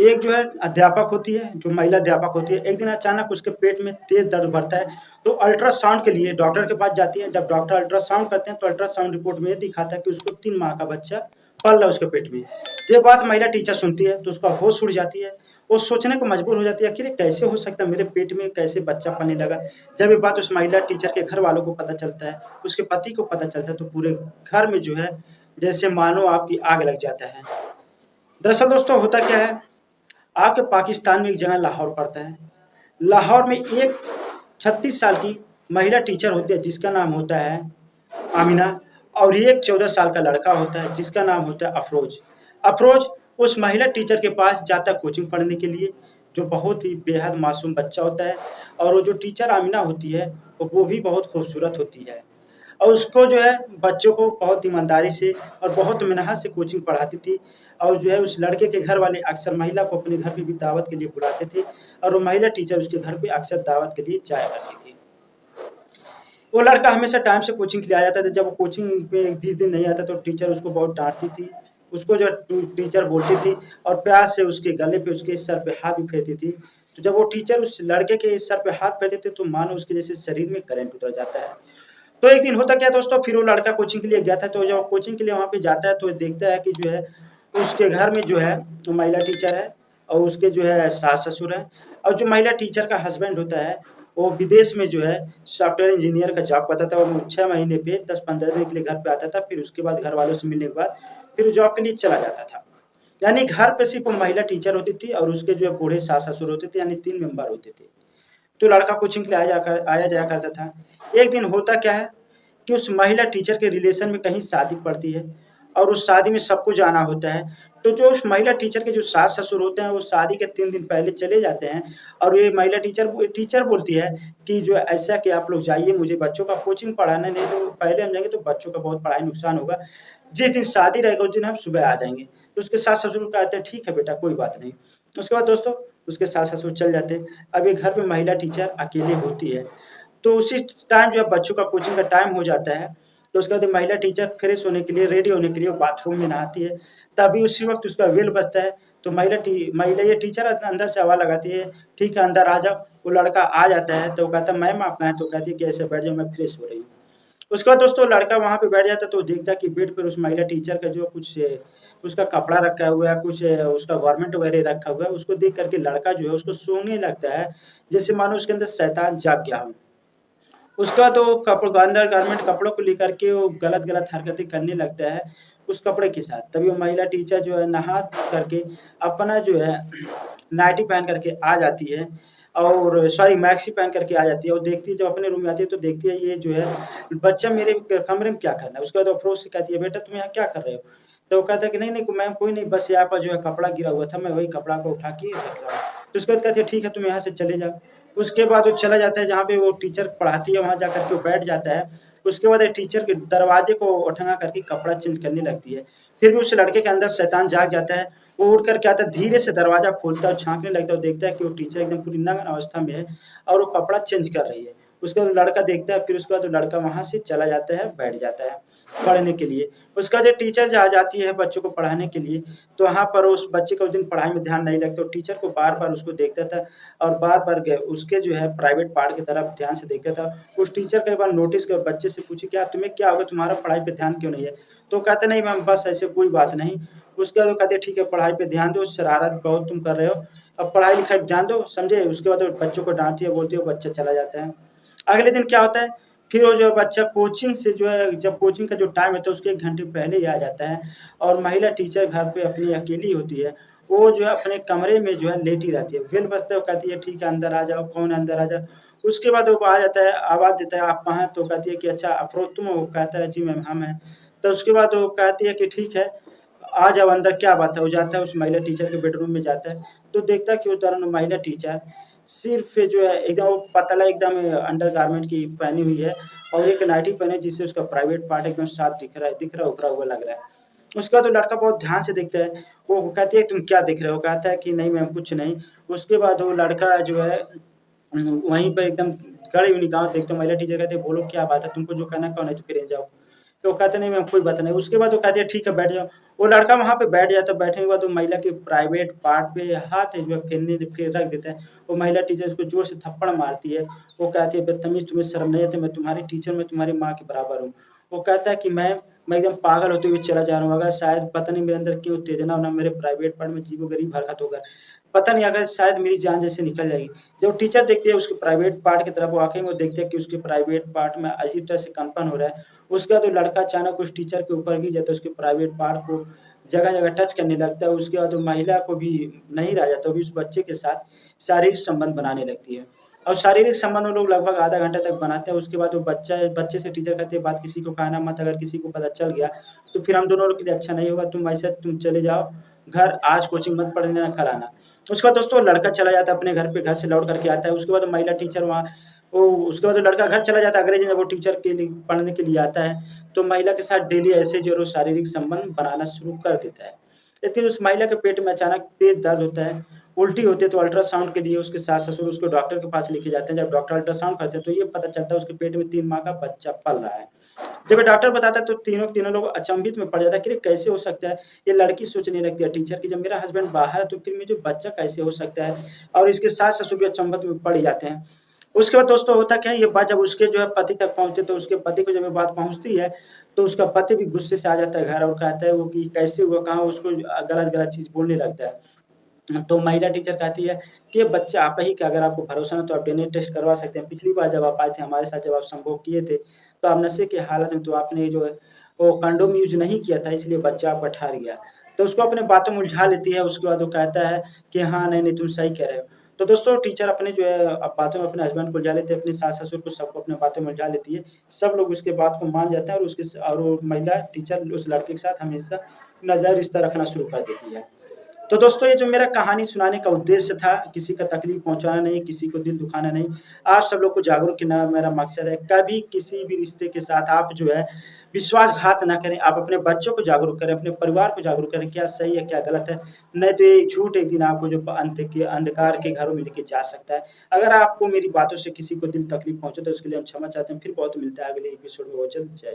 एक जो है अध्यापक होती है, जो महिला अध्यापक होती है, एक दिन अचानक उसके पेट में तेज दर्द बढ़ता है, तो अल्ट्रासाउंड के लिए डॉक्टर के पास जाती है। जब डॉक्टर अल्ट्रासाउंड करते हैं तो अल्ट्रासाउंड रिपोर्ट में ये दिखाता है कि उसको 3 माह का बच्चा पल रहा है उसके पेट में। ये बात महिला टीचर सुनती है तो उसका होश उड़ जाती है, वो सोचने को मजबूर हो जाती है कि ये कैसे हो सकता है, मेरे पेट में कैसे बच्चा पलने लगा। जब ये बात उस महिला टीचर के घर वालों को पता चलता है, उसके पति को पता चलता है, तो पूरे घर में जो है जैसे मानो आपकी आग लग जाता है। दरअसल दोस्तों होता क्या है, आपके पाकिस्तान में एक जगह लाहौर पड़ता है। लाहौर में एक 36 साल की महिला टीचर होती है जिसका नाम होता है आमिना, और एक 14 साल का लड़का होता है जिसका नाम होता है अफरोज। अफरोज उस महिला टीचर के पास जाता है कोचिंग पढ़ने के लिए, जो बहुत ही बेहद मासूम बच्चा होता है, और वो जो टीचर आमिना होती है वो भी बहुत खूबसूरत होती है, और उसको जो है बच्चों को बहुत ईमानदारी से और बहुत मेहनत से कोचिंग पढ़ाती थी। और जो है उस लड़के के घर वाले अक्सर महिला को अपने घर पे भी दावत के लिए बुलाते थे, और वो महिला टीचर उसके घर पे अक्सर दावत के लिए जाया करती थी। वो लड़का हमेशा टाइम से कोचिंग के लिए आ जाता था। जब वो कोचिंग पे जिस दिन नहीं आता तो टीचर उसको बहुत डांटती थी, उसको जो टीचर बोलती थी, और प्यार से उसके गले पे उसके सर पे हाथ भी फेरती थी। तो जब वो टीचर उस लड़के के सर पे हाथ फेरते थे तो मानो उसके जैसे शरीर में करंट उतर जाता है। तो एक दिन होता क्या दोस्तों, फिर वो लड़का कोचिंग के लिए गया था, तो जब कोचिंग के लिए वहाँ पे जाता है तो देखता है कि जो है उसके घर में जो है तो महिला टीचर है, और उसके जो है सास-ससुर हैं, और जो महिला टीचर का हस्बैंड होता है, वो विदेश में जो है सॉफ्टवेयर इंजीनियर का जॉब करता था। वो 6 महीने पे 10-15 दिन के लिए घर पे आता था, फिर उसके बाद घर वालों से मिलने के बाद फिर वो जॉब के लिए चला जाता था। यानी घर पे सिर्फ़ वो महिला टीचर होती थी और उसके जो है बूढ़े सास-ससुर होते थे, यानी 3 मेंबर होते थे। तो लड़का कोचिंग के लिए आया जाया करता था। एक दिन होता क्या है कि उस महिला टीचर के रिलेशन में कहीं शादी पड़ती है, और उस शादी में सबको जाना होता है। तो जो उस महिला टीचर के जो सास-ससुर होते हैं, वो शादी के 3 दिन पहले चले जाते हैं, और ये महिला टीचर बोलती है कि जो ऐसा कि आप लोग जाइए, मुझे बच्चों का कोचिंग पढ़ाना है, नहीं तो पहले हम जाएँगे तो बच्चों का बहुत पढ़ाई नुकसान होगा। जिस दिन शादी रहेगा उस दिन हम सुबह आ जाएँगे। तो उसके सास-ससुर कहते हैं ठीक है बेटा, कोई बात नहीं। उसके बाद दोस्तों उसके सास-ससुर चल जाते हैं। अब ये घर में महिला टीचर अकेले होती है। तो उसी टाइम जो है बच्चों का कोचिंग का टाइम हो जाता है, तो उसके बाद महिला टीचर फ्रेश होने के लिए, रेडी होने के लिए वो बाथरूम में नहाती है। तभी उसी वक़्त उसका बेल बजता है, तो महिला ये टीचर अंदर से आवाज़ लगाती है, "ठीक है, अंदर आ जाओ।" वो लड़का आ जाता है, तो वो कहता है, "मैम आप कहाँ हैं?" तो कहती है कि ऐसे बैठ जाओ, मैं फ्रेश हो रही हूँ। उसके बाद दोस्तों लड़का वहाँ पे बैठ जाता है, तो देखता है कि बेड पर उस महिला टीचर का जो कुछ उसका कपड़ा रखा हुआ है, कुछ उसका गारमेंट वगैरह रखा हुआ है, उसको देख कर के लड़का जो है उसको सूंघने लगता है, जैसे मानो उसके अंदर शैतान जाग गया हो। उसके बाद वो अंदर गारमेंट कपड़ों को लेकर के वो गलत-गलत हरकतें करने लगता है उस कपड़े के साथ। तभी वो महिला टीचर जो है नहा करके अपना जो है नाइटी पहन करके आ जाती है, और सॉरी मैक्सी पहन करके आ जाती है, और देखती है जब अपने रूम में आती है तो देखती है ये जो है बच्चा मेरे कमरे में क्या कर रहा है? उसके बाद अफ़रोज़ से कहती है, "बेटा तुम यहाँ क्या कर रहे हो?" तो वो कहता है कि, "नहीं, मैम कोई नहीं, बस यहाँ पर जो है कपड़ा गिरा हुआ था, मैं वही कपड़ा को उठा के रख रहा हूँ।" तो उसके बाद कहती है, "ठीक है, तुम यहाँ से चले जाओ।" उसके बाद वो चला जाता है जहाँ पे वो टीचर पढ़ाती है, वहाँ जाकर के वो बैठ जाता है। उसके बाद एक टीचर के दरवाजे को उठा करके कपड़ा चेंज करने लगती है। फिर भी उस लड़के के अंदर शैतान जाग जाता है। वो उठ कर के आता है, धीरे से दरवाज़ा खोलता है और झाँकने लगता है और देखता है कि वो टीचर एकदम पूरी नग्न अवस्था में है, और वो कपड़ा चेंज कर रही है। उसके बाद लड़का देखता है, फिर उसके बाद वो लड़का वहाँ से चला जाता है, बैठ जाता है पढ़ने के लिए। उसका जो टीचर आ जाती है बच्चों को पढ़ाने के लिए, तो वहाँ पर उस बच्चे का उस दिन पढ़ाई में ध्यान नहीं लगता, और टीचर को बार-बार उसको देखता था, और बार-बार ग उसके जो है प्राइवेट पार्ट की तरफ ध्यान से देखता था। उस टीचर कई बार नोटिस किया, बच्चे से पूछे, "क्या तुम्हें क्या हो गया? तुम्हारा पढ़ाई पे ध्यान क्यों नहीं है?" तो कहता, "नहीं मैम, बस ऐसे कोई बात नहीं।" उसके बाद वो कहते, "ठीक है, पढ़ाई पे ध्यान दो, शरारत बहुत तुम कर रहे हो, अब पढ़ाई-लिखाई पे ध्यान दो।" समझे? उसके बाद वो बच्चों को डाँटती है, बोलती है, वो बच्चा चला जाता है। अगले दिन क्या होता है, फिर वो जो बच्चा कोचिंग से जो है जब कोचिंग का जो टाइम होता है उसके 1 घंटे पहले ही आ जाता है, और महिला टीचर घर पे अपनी अकेली होती है। वो जो है अपने कमरे में जो है लेटी रहती है। बेल बजता है, वो कहती है, "ठीक है, अंदर आ जाओ, कौन है अंदर आ जाओ।" उसके बाद वो आ जाता है, आवाज़ देता है, "आप कहाँ हैं?" तो कहती है कि, "अच्छा अफ़रोज़ तुम हो?" वो कहता है, "जी मैम, हम हैं।" तो उसके बाद वो कहती है कि, "ठीक है, आ जाओ अंदर, क्या बात है?" वो जाता है उस महिला टीचर के बेडरूम में जाता है, तो देखता है कि वो दरअसल महिला टीचर सिर्फ़ जो है एकदम वो पतला एकदम अंडरगारमेंट की पहनी हुई है, और एक नाइटी पहनी है जिससे उसका प्राइवेट पार्ट एकदम साफ दिख रहा है, उभरा हुआ लग रहा है। उसके बाद वो लड़का बहुत ध्यान से देखता है, वो कहती है, "तुम क्या देख रहे हो?" कहता है कि, "नहीं मैम, कुछ नहीं।" उसके बाद वो लड़का जो है वहीं पे एकदम गड़ी हुई निगाहों देखते महिला टीचर कहती है, "बोलो क्या बात है? तुमको जो कहना है कहो, नहीं तो फिर जाओ।" तो वो कहते, "नहीं मैम, कोई बात नहीं।" उसके बाद वो कहती है, "ठीक है, बैठ जाओ।" वो लड़का वहाँ पे बैठ जाता है, बैठने के बाद वो महिला के प्राइवेट पार्ट पे हाथ जो है फिर रख देता है। वो महिला टीचर उसको ज़ोर से थप्पड़ मारती है। वो कहती है, "बदतमीज़, तुम्हें शर्म नहीं आती? मैं तुम्हारी टीचर, मैं तुम्हारी माँ के बराबर हूँ।" वो कहता है कि मैं एकदम पागल होते हुए चला जा रहा हूँ, अगर शायद पता नहीं मेरे अंदर क्यों उत्तेजना होना, मेरे प्राइवेट पार्ट में अजीबो-गरीब हरकत होगा। पता नहीं, अगर शायद मेरी जान जैसे निकल जाएगी। जब टीचर देखती है उसके प्राइवेट पार्ट की तरफ, वाक़ई में वो देखते हैं कि उसके प्राइवेट पार्ट में अजीब तरह से कंपन हो रहा है। उसके बाद वो लड़का अचानक उस टीचर के ऊपर गिर जाता है, उसके प्राइवेट पार्ट को जगह-जगह टच करने लगता है। उसके बाद वो महिला को भी नहीं रहा जाता, वो भी उस बच्चे के साथ शारीरिक संबंध बनाने लगती है। और शारीरिक संबंध वो लोग लगभग आधा घंटा तक बनाते हैं। उसके बाद वो बच्चे से टीचर कहते हैं, "बात किसी को कहना मत, अगर किसी को पता चल गया, तो फिर हम दोनों लोग के लिए अच्छा नहीं होगा। तुम चले जाओ घर, आज कोचिंग मत पढ़ने ना, कल आना।" उसके बाद दोस्तों लड़का चला जाता है अपने घर पे, घर से लौट कर के आता है। उसके बाद महिला टीचर वहाँ वो उसके बाद वो लड़का घर चला जाता है, अगले दिन जब वो टीचर के लिए पढ़ने के लिए आता है, तो महिला के साथ डेली ऐसे जो है वो शारीरिक संबंध बनाना शुरू कर देता है। लेकिन उस महिला के पेट में अचानक तेज़ दर्द होता है, उल्टी होती है, तो अल्ट्रासाउंड के लिए उसके सास-ससुर उसको डॉक्टर के पास लेके जाते हैं। जब डॉक्टर अल्ट्रासाउंड करते हैं, तो ये पता चलता है उसके पेट में 3 माह का बच्चा पल रहा है। जब ये डॉक्टर बताता है, तो तीनों लोग अचंभित में पड़ जाता है कि ये कैसे हो सकता है? ये लड़की सोचने लगती है टीचर कि जब मेरा हस्बैंड बाहर है, तो फिर मुझे बच्चा कैसे हो सकता है? और इसके सास-ससुर भी अचंभित में पड़ जाते हैं। उसके बाद दोस्तों होता क्या है, ये बात जब उसके जो है पति तक पहुँचती है, तो उसके पति को जब ये बात पहुँचती है, तो उसका पति भी गुस्से से आ जाता है घर और कहता है वो कि कैसे हुआ, कहाँ उसको गलत-गलत चीज़ बोलने लगता है। तो महिला टीचर कहती है कि ये बच्चा आपका ही, कि अगर आपको भरोसा ना, तो आप डीएनए टेस्ट करवा सकते हैं। पिछली बार जब आप आए थे हमारे साथ, जब आप संभोग किए थे, तो आप नशे की हालत में, तो आपने जो है वो कंडोम यूज़ नहीं किया था, इसलिए बच्चा आपका ठहर गया। तो उसको अपने बातों में उलझा लेती है, उसके बाद वो कहता है कि हाँ, नहीं, तुम सही कह रहे हो। तो दोस्तों टीचर अपने जो है बातों में अपने हस्बैंड को उलझा लेते हैं, अपने सास-ससुर को, सबको अपने बातों में उलझा लेती है। सब लोग उसके बात को मान जाते हैं, और वो महिला टीचर उस लड़के के साथ हमेशा नाजायज़ रिश्ता रखना शुरू कर देती है। तो दोस्तों ये जो मेरा कहानी सुनाने का उद्देश्य था, किसी का तकलीफ पहुँचाना नहीं, किसी को दिल दुखाना नहीं, आप सब लोग को जागरूक करना मेरा मकसद है। कभी किसी भी रिश्ते के साथ आप जो है विश्वासघात ना करें, आप अपने बच्चों को जागरूक करें, अपने परिवार को जागरूक करें, क्या सही है, क्या गलत है। नहीं तो ये झूठ एक दिन आपको जो अंधकार के घरों में लेके जा सकता है। अगर आपको मेरी बातों से किसी को दिल तकलीफ पहुँचे, तो उसके लिए हम क्षमा चाहते हैं। फिर बहुत मिलता है अगले एपिसोड में, बहुत जल्द। जय